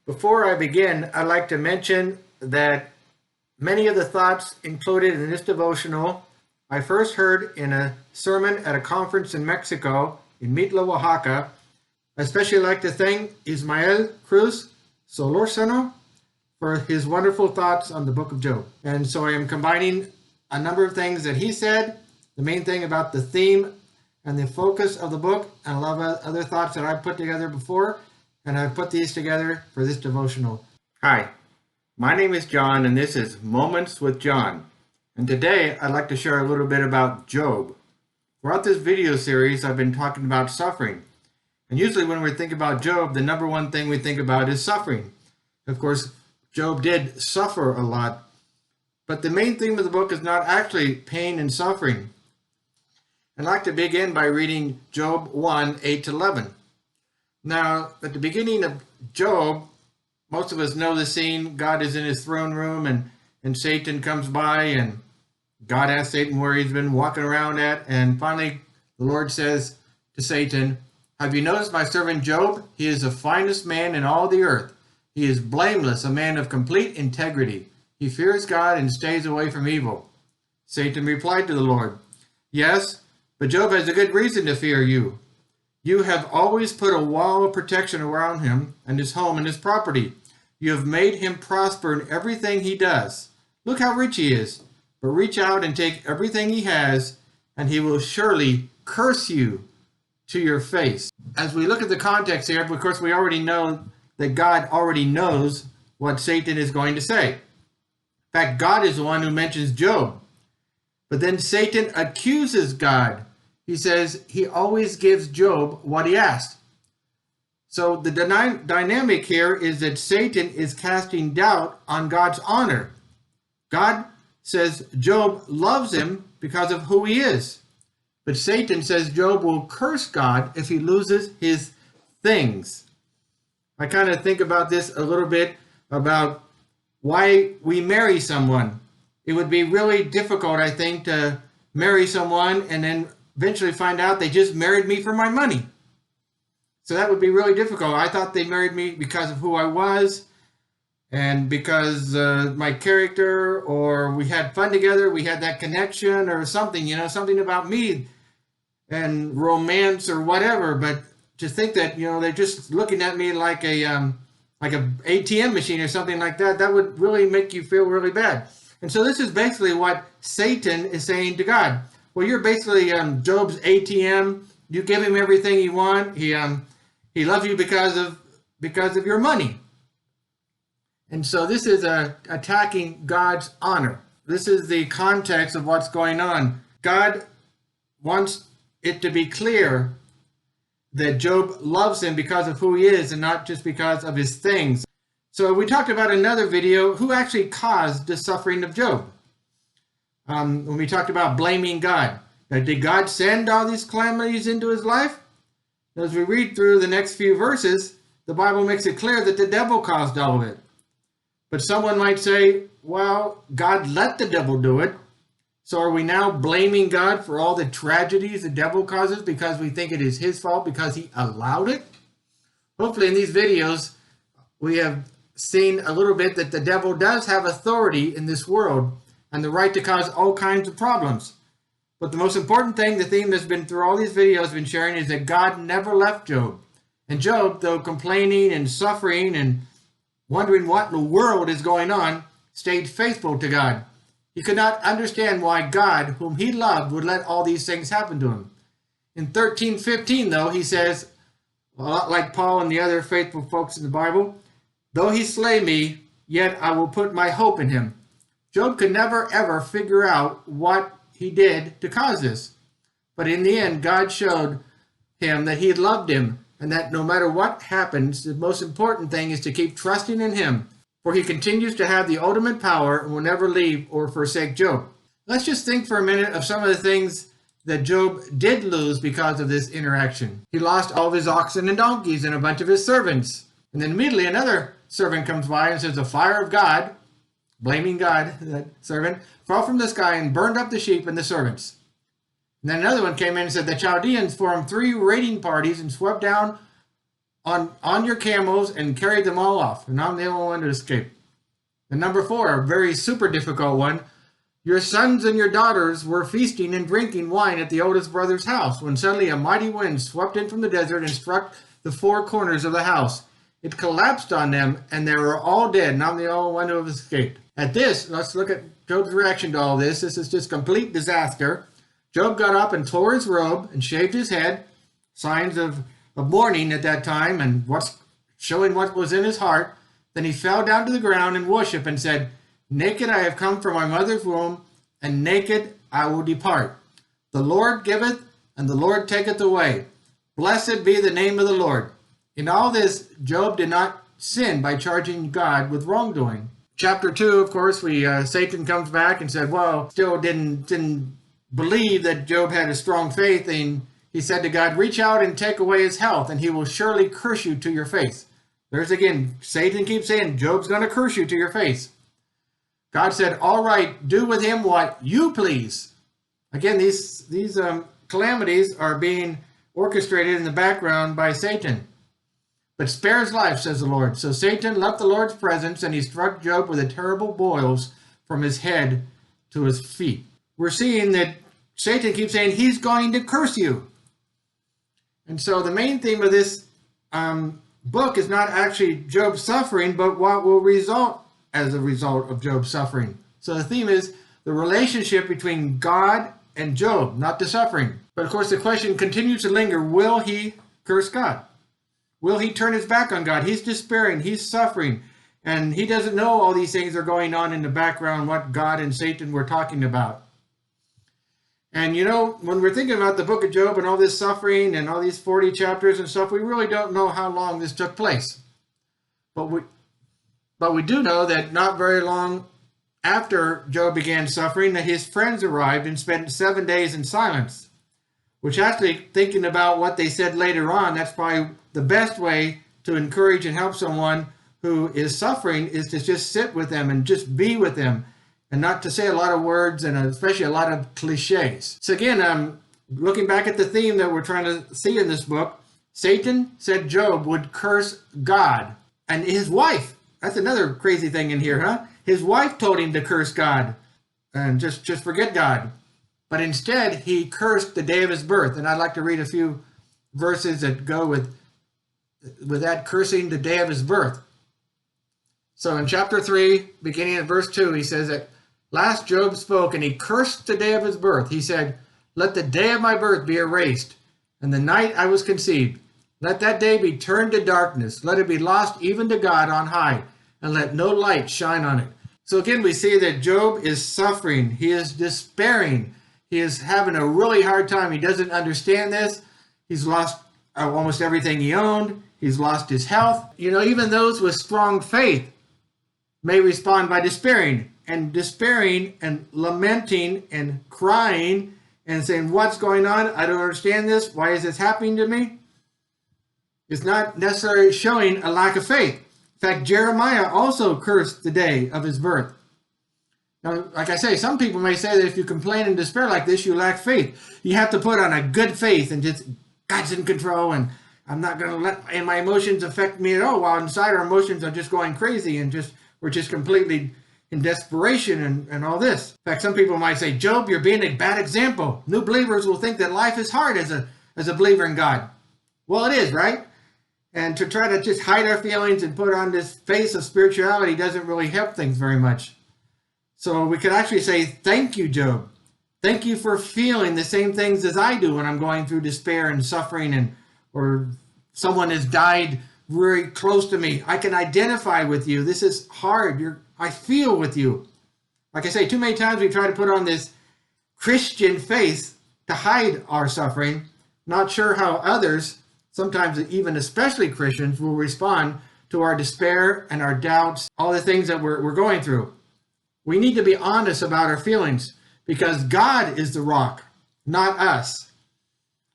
Before I begin, I'd like to mention that many of the thoughts included in this devotional I first heard in a sermon at a conference in Mexico, in Mitla, Oaxaca. I especially like to thank Ismael Cruz Solorzano for his wonderful thoughts on the book of Job. And so I am combining a number of things that he said, the main thing about the theme and the focus of the book, and a lot of other thoughts that I've put together before, and I've put these together for this devotional. Hi, my name is John, and this is Moments with John. And today I'd like to share a little bit about Job. Throughout this video series, I've been talking about suffering. And usually when we think about Job, the number one thing we think about is suffering. Of course, Job did suffer a lot, but the main theme of the book is not actually pain and suffering. I'd like to begin by reading Job 1, 8-11. Now, at the beginning of Job, most of us know the scene. God is in his throne room, and Satan comes by, and God asks Satan where he's been walking around at. And finally, the Lord says to Satan, "Have you noticed my servant Job? He is the finest man in all the earth. He is blameless, a man of complete integrity. He fears God and stays away from evil." Satan replied to the Lord, "Yes, but Job has a good reason to fear you. You have always put a wall of protection around him and his home and his property. You have made him prosper in everything he does. Look how rich he is. But reach out and take everything he has, and he will surely curse you to your face." As we look at the context here, of course, we already know that God already knows what Satan is going to say. In fact, God is the one who mentions Job. But then Satan accuses God. He says he always gives Job what he asked. So the dynamic here is that Satan is casting doubt on God's honor. God says Job loves him because of who he is. But Satan says Job will curse God if he loses his things. I kind of think about this a little bit about why we marry someone. It would be really difficult, I think, to marry someone and then eventually find out they just married me for my money. So that would be really difficult. I thought they married me because of who I was and because my character, or we had fun together, we had that connection or something, something about me and romance or whatever. But to think that, they're just looking at me like a ATM machine or something like that, that would really make you feel really bad. And so this is basically what Satan is saying to God. Well, you're basically Job's ATM. You give him everything he wants. He loves you because of your money. And so this is attacking God's honor. This is the context of what's going on. God wants it to be clear that Job loves him because of who he is and not just because of his things. So we talked about another video, who actually caused the suffering of Job. When we talked about blaming God. Did God send all these calamities into his life? As we read through the next few verses, the Bible makes it clear that the devil caused all of it. But someone might say, well, God let the devil do it. So are we now blaming God for all the tragedies the devil causes because we think it is his fault because he allowed it? Hopefully in these videos, we have seen a little bit that the devil does have authority in this world and the right to cause all kinds of problems. But the most important thing, the theme that's been through all these videos been sharing, is that God never left Job. And Job, though complaining and suffering and wondering what in the world is going on, stayed faithful to God. He could not understand why God, whom he loved, would let all these things happen to him. In 13:15, though, he says, a lot like Paul and the other faithful folks in the Bible, "Though he slay me, yet I will put my hope in him." Job could never, ever figure out what he did to cause this. But in the end, God showed him that he loved him and that no matter what happens, the most important thing is to keep trusting in him, for he continues to have the ultimate power and will never leave or forsake Job. Let's just think for a minute of some of the things that Job did lose because of this interaction. He lost all of his oxen and donkeys and a bunch of his servants. And then immediately another servant comes by and says, "The fire of God," blaming God, that servant, "fell from the sky and burned up the sheep and the servants." And then another one came in and said, "The Chaldeans formed 3 raiding parties and swept down on your camels and carried them all off, and I'm the only one to escape. And number 4, a very super difficult one. Your sons and your daughters were feasting and drinking wine at the oldest brother's house, when suddenly a mighty wind swept in from the desert and struck the 4 corners of the house. It collapsed on them, and they were all dead, and I'm the only one who have escaped. At this, let's look at Job's reaction to all this. This is just complete disaster. Job got up and tore his robe and shaved his head, signs of mourning at that time, and showing what was in his heart. Then he fell down to the ground and worshiped and said, Naked I have come from my mother's womb, and naked I will depart. The Lord giveth, and the Lord taketh away. Blessed be the name of the Lord. In all this, Job did not sin by charging God with wrongdoing. Chapter 2, of course, Satan comes back and said, well, still didn't believe that Job had a strong faith, and he said to God, reach out and take away his health, and he will surely curse you to your face. There's again, Satan keeps saying, Job's going to curse you to your face. God said, all right, do with him what you please. Again, these calamities are being orchestrated in the background by Satan. But spare his life, says the Lord. So Satan left the Lord's presence, and he struck Job with the terrible boils from his head to his feet. We're seeing that Satan keeps saying he's going to curse you. And so the main theme of this book is not actually Job's suffering, but what will result as a result of Job's suffering. So the theme is the relationship between God and Job, not the suffering. But of course the question continues to linger, will he curse God? Will he turn his back on God? He's despairing, he's suffering, and he doesn't know all these things are going on in the background, what God and Satan were talking about. And you know, when we're thinking about the book of Job and all this suffering and all these 40 chapters and stuff, we really don't know how long this took place. But we do know that not very long after Job began suffering, that his friends arrived and spent 7 days in silence. Which actually, thinking about what they said later on, that's probably the best way to encourage and help someone who is suffering, is to just sit with them and just be with them, and not to say a lot of words and especially a lot of cliches. So again, looking back at the theme that we're trying to see in this book, Satan said Job would curse God. And his wife, that's another crazy thing in here, huh? His wife told him to curse God and just forget God. But instead, he cursed the day of his birth. And I'd like to read a few verses that go with that cursing the day of his birth. So in chapter 3, beginning at verse 2, he says that last Job spoke, and he cursed the day of his birth. He said, let the day of my birth be erased, and the night I was conceived. Let that day be turned to darkness. Let it be lost even to God on high, and let no light shine on it. So again, we see that Job is suffering. He is despairing. He is having a really hard time. He doesn't understand this. He's lost almost everything he owned. He's lost his health. You know, even those with strong faith may respond by despairing and lamenting and crying and saying, what's going on? I don't understand this. Why is this happening to me? It's not necessarily showing a lack of faith. In fact, Jeremiah also cursed the day of his birth. Now, like I say, some people may say that if you complain and despair like this, you lack faith. You have to put on a good faith and just, God's in control, and I'm not going to let my emotions affect me at all, while inside our emotions are just going crazy and we're just completely in desperation and all this. In fact, some people might say, Job, you're being a bad example. New believers will think that life is hard as a believer in God. Well, it is, right? And to try to just hide our feelings and put on this face of spirituality doesn't really help things very much. So we could actually say, thank you, Job. Thank you for feeling the same things as I do when I'm going through despair and suffering, or someone has died very close to me. I can identify with you. This is hard. I feel with you. Like I say, too many times we try to put on this Christian face to hide our suffering, not sure how others, sometimes even especially Christians, will respond to our despair and our doubts, all the things that we're going through. We need to be honest about our feelings, because God is the rock, not us.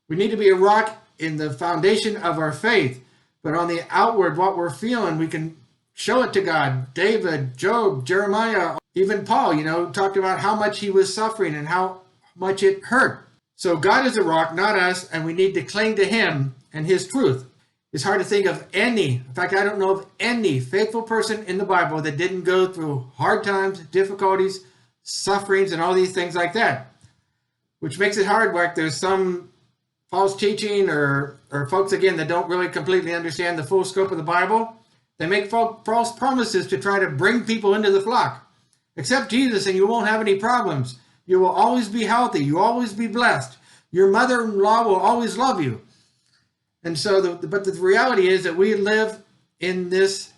We need to be a rock in the foundation of our faith, but on the outward, what we're feeling, we can show it to God. David, Job, Jeremiah, even Paul, talked about how much he was suffering and how much it hurt. So God is a rock, not us, and we need to cling to him and his truth. It's hard to think of any, in fact, I don't know of any faithful person in the Bible that didn't go through hard times, difficulties, sufferings, and all these things like that, which makes it hard. Like there's some false teaching or folks, again, that don't really completely understand the full scope of the Bible. They make false promises to try to bring people into the flock. Accept Jesus and you won't have any problems. You will always be healthy. You will always be blessed. Your mother-in-law will always love you. And so, but the reality is that we live in this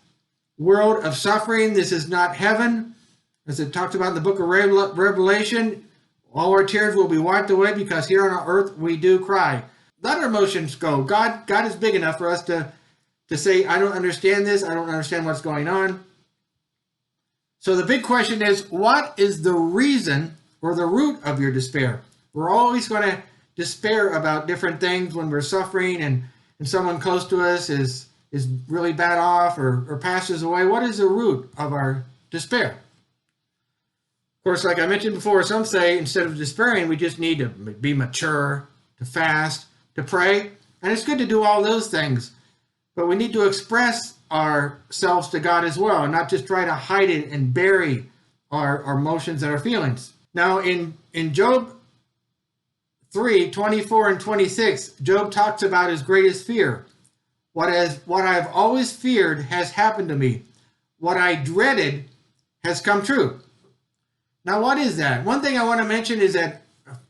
world of suffering. This is not heaven. As it talks about in the book of Revelation, all our tears will be wiped away because here on earth we do cry. Let our emotions go. God is big enough for us to say, I don't understand this. I don't understand what's going on. So the big question is, what is the reason or the root of your despair? We're always going to despair about different things when we're suffering and someone close to us is really bad off or passes away. What is the root of our despair? Of course, like I mentioned before, some say instead of despairing, we just need to be mature, to fast, to pray. And it's good to do all those things. But we need to express ourselves to God as well, and not just try to hide it and bury our emotions and our feelings. Now, in Job 3:24 and 26, Job talks about his greatest fear. What I've always feared has happened to me. What I dreaded has come true. Now, what is that? One thing I want to mention is that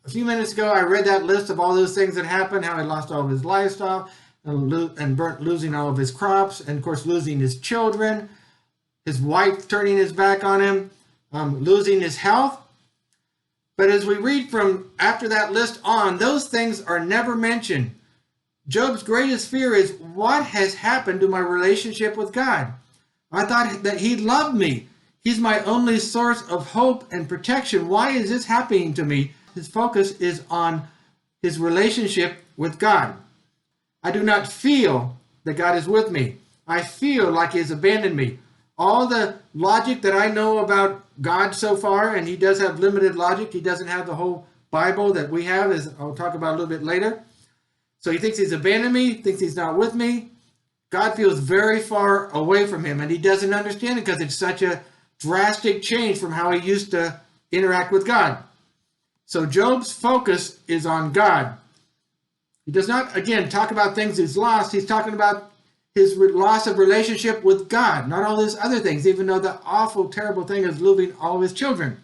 a few minutes ago, I read that list of all those things that happened, how he lost all of his livestock, and losing all of his crops, and of course losing his children, his wife turning his back on him, losing his health. But as we read from after that list on, those things are never mentioned. Job's greatest fear is, what has happened to my relationship with God? I thought that he loved me. He's my only source of hope and protection. Why is this happening to me? His focus is on his relationship with God. I do not feel that God is with me. I feel like he has abandoned me. All the logic that I know about God so far, and he does have limited logic. He doesn't have the whole Bible that we have, as I'll talk about a little bit later. So he thinks he's abandoned me, thinks he's not with me. God feels very far away from him, and he doesn't understand it because it's such a drastic change from how he used to interact with God. So Job's focus is on God. He does not, again, talk about things he's lost. He's talking about his loss of relationship with God, not all those other things, even though the awful, terrible thing is losing all of his children.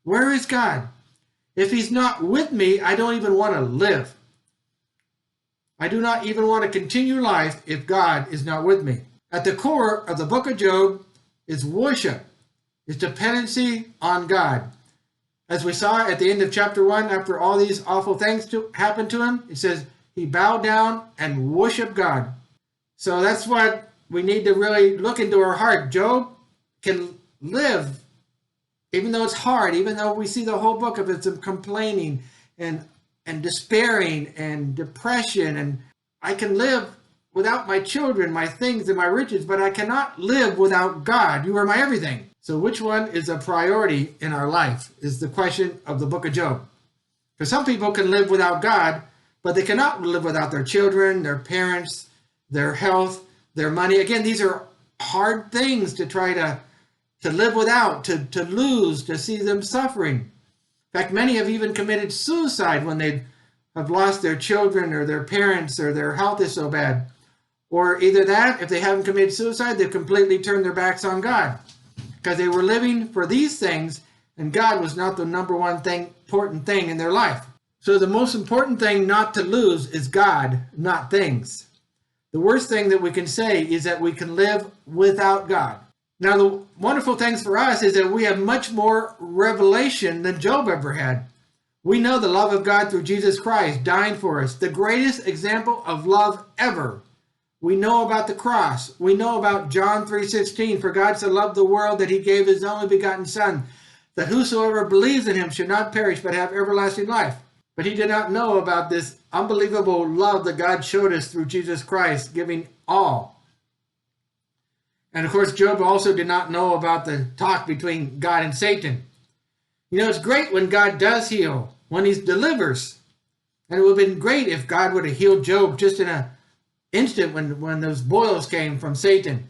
Where is God? If he's not with me, I don't even want to live. I do not even want to continue life if God is not with me. At the core of the book of Job is worship, is dependency on God. As we saw at the end of chapter 1, after all these awful things happened to him, it says he bowed down and worshiped God. So that's what we need to really look into our heart. Job can live, even though it's hard, even though we see the whole book of it, some complaining and despairing and depression. And I can live without my children, my things, and my riches, but I cannot live without God. You are my everything. So which one is a priority in our life is the question of the book of Job. Because some people can live without God, but they cannot live without their children, their parents, their health, their money. Again, these are hard things to try to live without, to lose, to see them suffering. In fact, many have even committed suicide when they have lost their children or their parents or their health is so bad. Or either that, if they haven't committed suicide, they've completely turned their backs on God because they were living for these things and God was not the number one important thing in their life. So the most important thing not to lose is God, not things. The worst thing that we can say is that we can live without God. Now, the wonderful things for us is that we have much more revelation than Job ever had. We know the love of God through Jesus Christ dying for us, the greatest example of love ever. We know about the cross. We know about John 3:16, for God so loved the world that he gave his only begotten Son, that whosoever believes in him should not perish but have everlasting life. But he did not know about this unbelievable love that God showed us through Jesus Christ, giving all. And of course, Job also did not know about the talk between God and Satan. You know, it's great when God does heal, when he delivers. And it would have been great if God would have healed Job just in a instant when those boils came from Satan,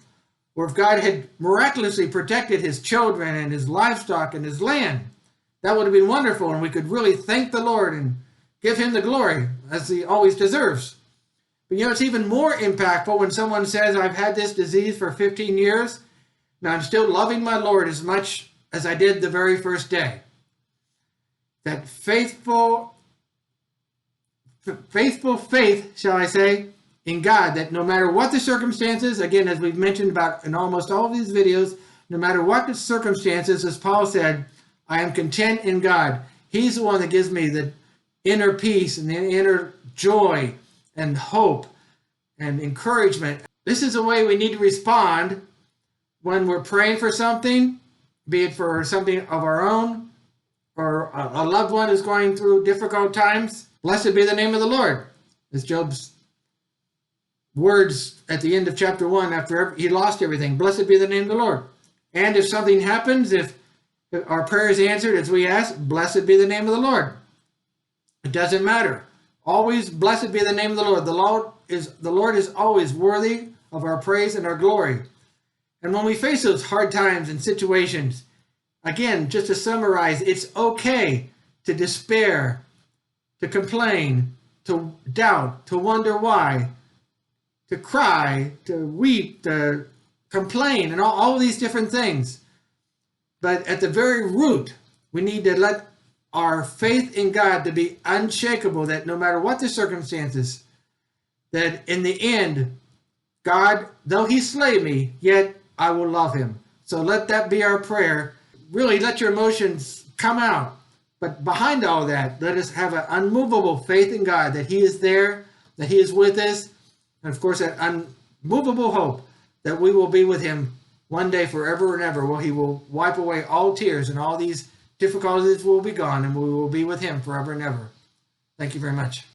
or if God had miraculously protected his children and his livestock and his land, that would have been wonderful, and we could really thank the Lord and give him the glory, as he always deserves. But it's even more impactful when someone says, I've had this disease for 15 years, and I'm still loving my Lord as much as I did the very first day. That faithful faith, shall I say, in God, that no matter what the circumstances, again, as we've mentioned about in almost all of these videos, no matter what the circumstances, as Paul said, I am content in God. He's the one that gives me the inner peace and the inner joy and hope and encouragement. This is the way we need to respond when we're praying for something, be it for something of our own or a loved one is going through difficult times. Blessed be the name of the Lord, as Job's words at the end of chapter 1 after he lost everything. Blessed be the name of the Lord. And if something happens, if our prayer is answered as we ask, blessed be the name of the Lord. It doesn't matter. Always blessed be the name of the Lord. The Lord is always worthy of our praise and our glory. And when we face those hard times and situations, again, just to summarize, it's okay to despair, to complain, to doubt, to wonder why, to cry, to weep, to complain, and all of these different things. But at the very root, we need to let our faith in God to be unshakable, that no matter what the circumstances, that in the end, God, though he slay me, yet I will love him. So let that be our prayer. Really let your emotions come out. But behind all that, let us have an unmovable faith in God, that he is there, that he is with us, and of course that unmovable hope that we will be with him one day forever and ever, where he will wipe away all tears and all these difficulties will be gone, and we will be with him forever and ever. Thank you very much.